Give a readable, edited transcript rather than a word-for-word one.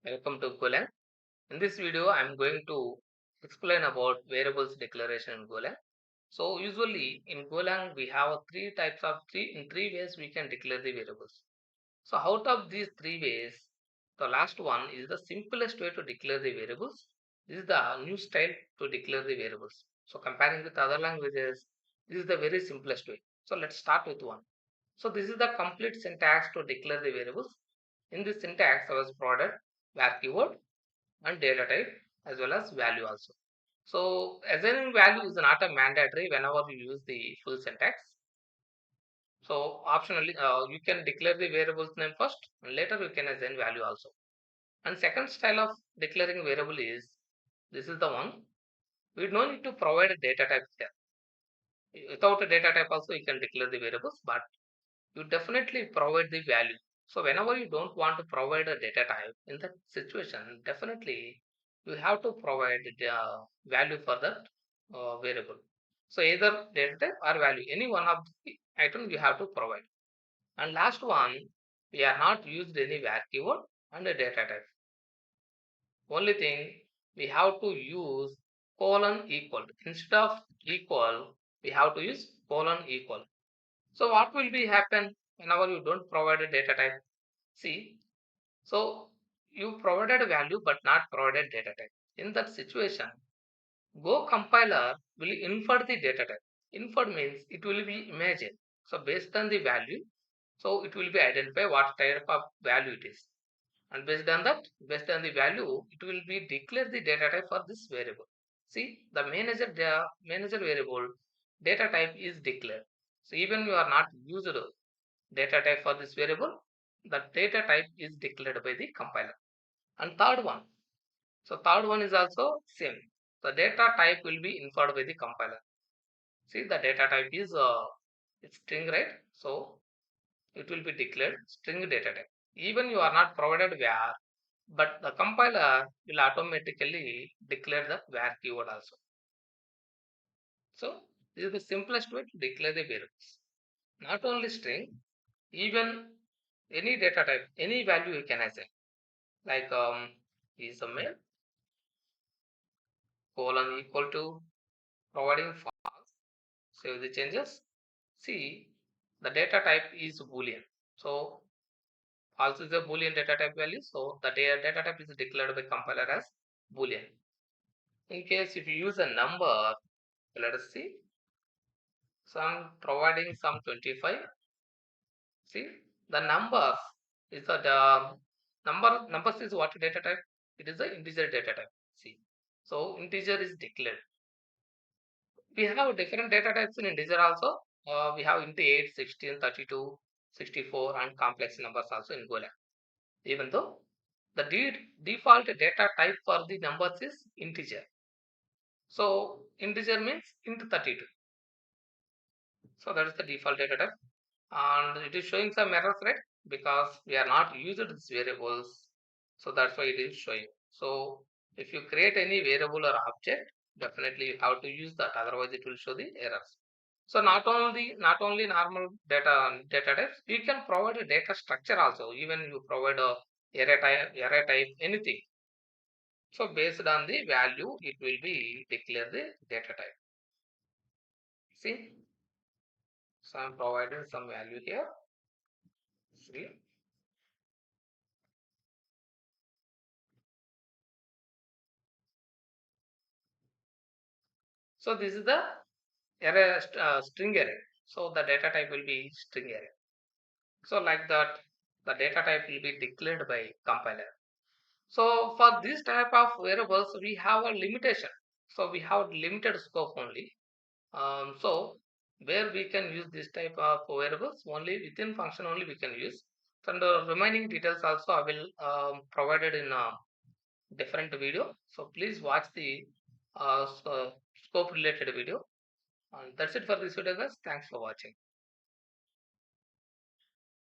Welcome to GoLang. In this video, I am going to explain about variables declaration in GoLang. So usually in GoLang, we have three ways we can declare the variables. So out of these three ways, the last one is the simplest way to declare the variables. This is the new style to declare the variables. So comparing with other languages, this is the very simplest way. So let's start with one. So this is the complete syntax to declare the variables. In this syntax, I was provided var keyword and data type as well as value also. So assigning value is not a mandatory whenever you use the full syntax. So optionally, you can declare the variable's name first and later you can assign value also. And second style of declaring variable is, this is the one, we don't need to provide a data type here. Without a data type also you can declare the variables, but you definitely provide the value. So whenever you don't want to provide a data type, in that situation, definitely you have to provide the value for that variable. So either data type or value, any one of the items you have to provide. And last one, we are not used any var keyword and a data type. Only thing, we have to use colon equal. Instead of equal, we have to use colon equal. So what will be happen whenever you don't provide a data type? See, so you provided a value but not provided data type. In that situation, Go compiler will infer the data type. Infer means it will be imagined. So based on the value, so it will be identify what type of value it is. And based on that, based on the value, it will be declare the data type for this variable. See, the manager variable data type is declared. So even you are not used data type for this variable, the data type is declared by the compiler. And third one, so third one is also same. The data type will be inferred by the compiler. See, the data type is it's string, right? So it will be declared string data type. Even you are not provided var, but the compiler will automatically declare the var keyword also. So this is the simplest way to declare the variables. Not only string, even any data type, any value you can assign. Like is a mail colon equal to providing false. Save the changes. See, the data type is boolean. So false is a boolean data type value. So the data type is declared by compiler as boolean. In case if you use a number, let us see. So I'm providing some 25. See, the numbers is the numbers is what data type? It is the integer data type. See, so integer is declared. We have different data types in integer also. We have int 8, 16, 32, 64 and complex numbers also in GoLang. Even though the default data type for the numbers is integer. So integer means int 32. So that is the default data type. And it is showing some errors, right? Because we are not using these variables. So that's why it is showing. So if you create any variable or object, definitely you have to use that. Otherwise it will show the errors. So not only normal data types, you can provide a data structure also. Even you provide a array type, anything. So based on the value, it will be declare the data type. See, so I'm providing some value here. See, so this is the array string array. So the data type will be string array. So like that, the data type will be declared by compiler. So for this type of variables, we have a limitation. So we have limited scope only. So where we can use this type of variables only within function only we can use. And the remaining details also I will provided in a different video. So please watch the scope related video. And that's it for this video, guys. Thanks for watching.